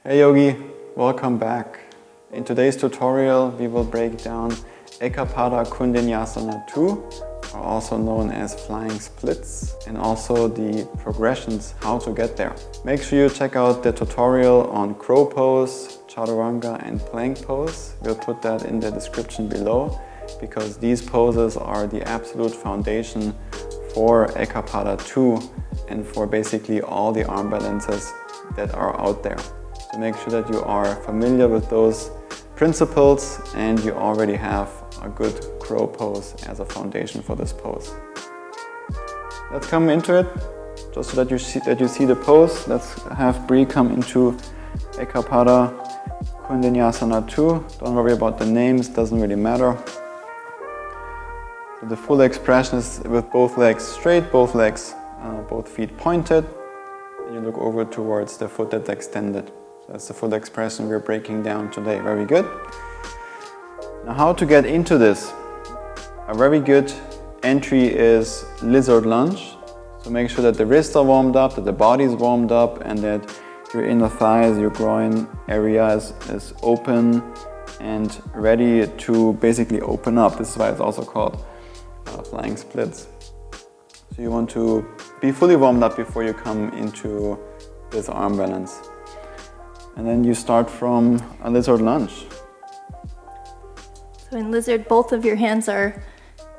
Hey Yogi, welcome back. In today's tutorial we will break down Eka Pada Koundinyasana 2, or also known as flying splits, and also the progressions how to get there. Make sure you check out the tutorial on crow pose, chaturanga and plank pose. We'll put that in the description below because these poses are the absolute foundation for Eka Pada 2 and for basically all the arm balances that are out there. So make sure that you are familiar with those principles and you already have a good crow pose as a foundation for this pose. Let's come into it, just so that you see the pose. Let's have Bre come into Eka Pada Koundinyasana 2. Don't worry about the names, doesn't really matter. So the full expression is with both legs straight, both feet pointed. And you look over towards the foot that's extended. So that's the full expression we're breaking down today. Very good. Now how to get into this? A very good entry is lizard lunge. So make sure that the wrists are warmed up, that the body is warmed up, and that your inner thighs, your groin area is open and ready to basically open up. This is why it's also called flying splits. So you want to be fully warmed up before you come into this arm balance. And then you start from a lizard lunge. So in lizard, both of your hands are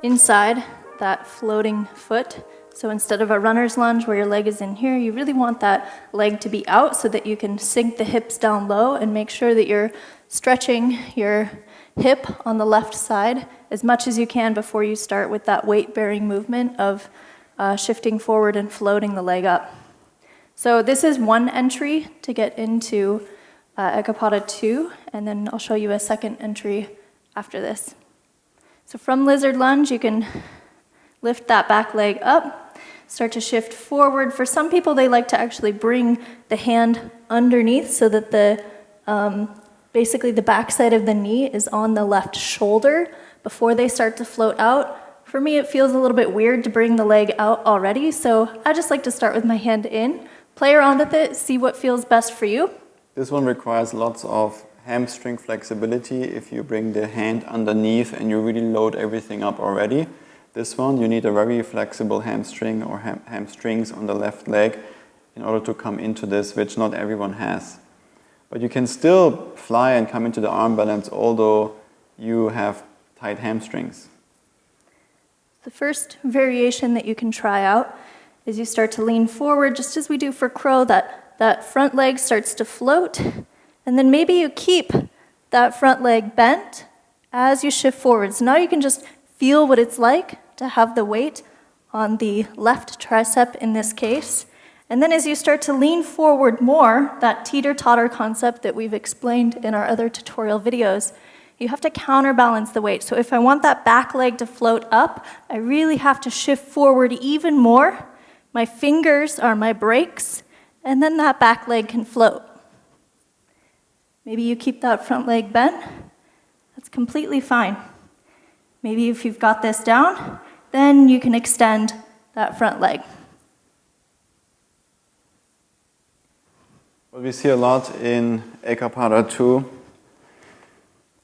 inside that floating foot. So instead of a runner's lunge where your leg is in here, you really want that leg to be out so that you can sink the hips down low and make sure that you're stretching your hip on the left side as much as you can before you start with that weight-bearing movement of shifting forward and floating the leg up. So this is one entry to get into Eka Pada 2, and then I'll show you a second entry after this. So from lizard lunge, you can lift that back leg up, start to shift forward. For some people, they like to actually bring the hand underneath so that basically the backside of the knee is on the left shoulder before they start to float out. For me, it feels a little bit weird to bring the leg out already, so I just like to start with my hand in, play around with it, see what feels best for you. This one requires lots of hamstring flexibility if you bring the hand underneath and you really load everything up already. This one, you need a very flexible hamstring or hamstrings on the left leg in order to come into this, which not everyone has. But you can still fly and come into the arm balance although you have tight hamstrings. The first variation that you can try out is you start to lean forward, just as we do for crow, that front leg starts to float, and then maybe you keep that front leg bent as you shift forward. So now you can just feel what it's like to have the weight on the left tricep in this case. And then as you start to lean forward more, that teeter-totter concept that we've explained in our other tutorial videos, you have to counterbalance the weight. So if I want that back leg to float up, I really have to shift forward even more. My fingers are my brakes, and then that back leg can float. Maybe you keep that front leg bent. That's completely fine. Maybe if you've got this down, then you can extend that front leg. What we see a lot in Eka Pada 2,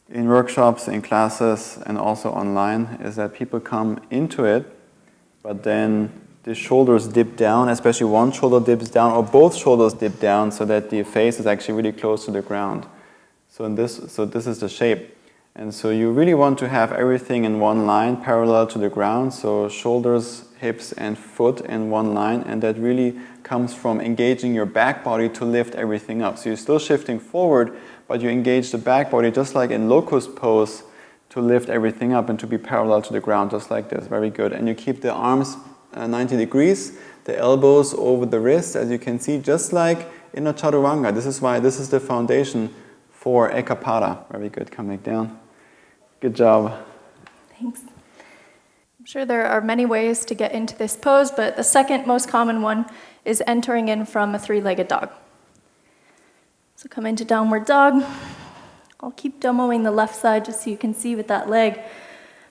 in workshops, in classes, and also online, is that people come into it, but then the shoulders dip down, especially one shoulder dips down, or both shoulders dip down, so that the face is actually really close to the ground. So this is the shape. And so you really want to have everything in one line, parallel to the ground, so shoulders, hips, and foot in one line, and that really comes from engaging your back body to lift everything up. So you're still shifting forward, but you engage the back body just like in locust pose to lift everything up and to be parallel to the ground, just like this. Very good. And you keep the arms 90 degrees, the elbows over the wrist, as you can see, just like in a chaturanga. This is why this is the foundation for Eka Pada. Very good. Come back down. Good job. Thanks. I'm sure there are many ways to get into this pose, but the second most common one is entering in from a three-legged dog. So come into downward dog. I'll keep demoing the left side just so you can see with that leg.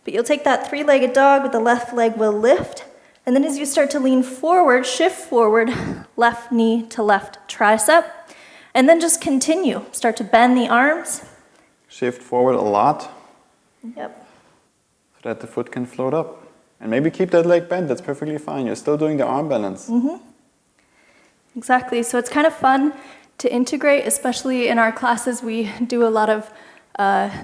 But you'll take that three-legged dog with the left leg will lift, and then as you start to lean forward, shift forward, left knee to left tricep. And then just continue. Start to bend the arms. Shift forward a lot. Yep. So that the foot can float up. And maybe keep that leg bent, that's perfectly fine. You're still doing the arm balance. Exactly. So it's kind of fun to integrate, especially in our classes. We do a lot of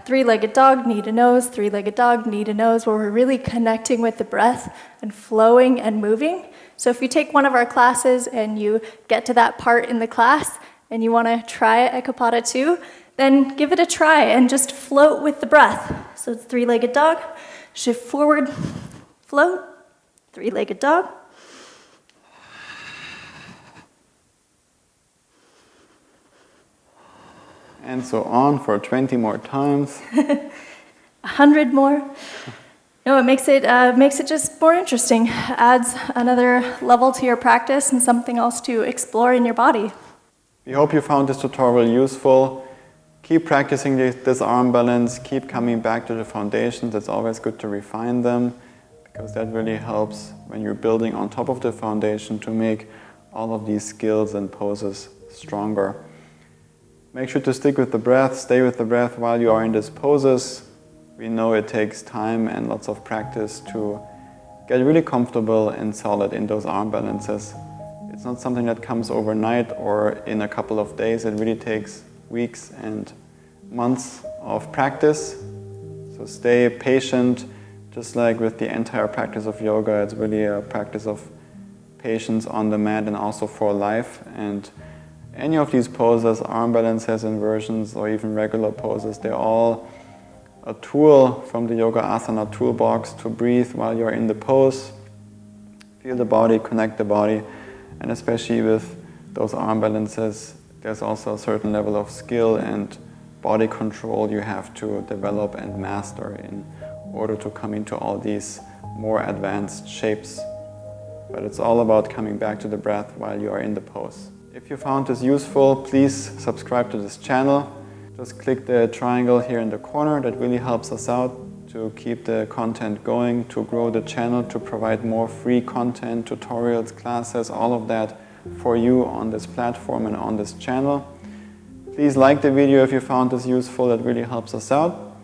three-legged dog, knee to nose, three-legged dog, knee to nose, where we're really connecting with the breath and flowing and moving. So if you take one of our classes and you get to that part in the class and you want to try Eka Pada 2, then give it a try and just float with the breath. So it's three-legged dog, shift forward, float, three-legged dog. And so on for 20 more times. 100 more. No, it makes it just more interesting. Adds another level to your practice and something else to explore in your body. We hope you found this tutorial useful. Keep practicing this arm balance. Keep coming back to the foundations. It's always good to refine them, because that really helps when you're building on top of the foundation to make all of these skills and poses stronger. Make sure to stick with the breath, stay with the breath while you are in these poses. We know it takes time and lots of practice to get really comfortable and solid in those arm balances. It's not something that comes overnight or in a couple of days. It really takes weeks and months of practice. So stay patient, just like with the entire practice of yoga. It's really a practice of patience on the mat and also for life. And any of these poses, arm balances, inversions, or even regular poses, they're all a tool from the yoga asana toolbox to breathe while you're in the pose. Feel the body, connect the body, and especially with those arm balances, there's also a certain level of skill and body control you have to develop and master in order to come into all these more advanced shapes. But it's all about coming back to the breath while you are in the pose. If you found this useful, please subscribe to this channel. Just click the triangle here in the corner. That really helps us out to keep the content going, to grow the channel, to provide more free content, tutorials, classes, all of that for you on this platform and on this channel. Please like the video if you found this useful. That really helps us out.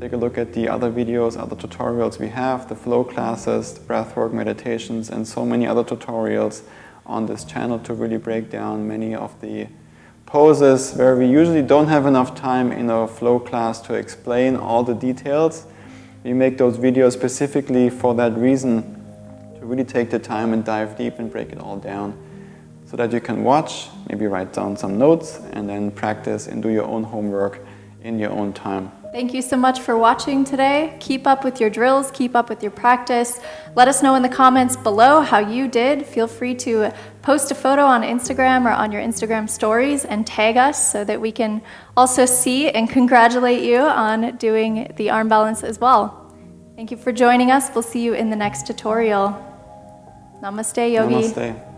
Take a look at the other videos, other tutorials we have, the flow classes, the breathwork meditations, and so many other tutorials on this channel to really break down many of the poses where we usually don't have enough time in a flow class to explain all the details. We make those videos specifically for that reason, to really take the time and dive deep and break it all down so that you can watch, maybe write down some notes, and then practice and do your own homework in your own time. Thank you so much for watching today. Keep up with your drills, keep up with your practice. Let us know in the comments below how you did. Feel free to post a photo on Instagram or on your Instagram stories and tag us so that we can also see and congratulate you on doing the arm balance as well. Thank you for joining us. We'll see you in the next tutorial. Namaste, Yogi. Namaste.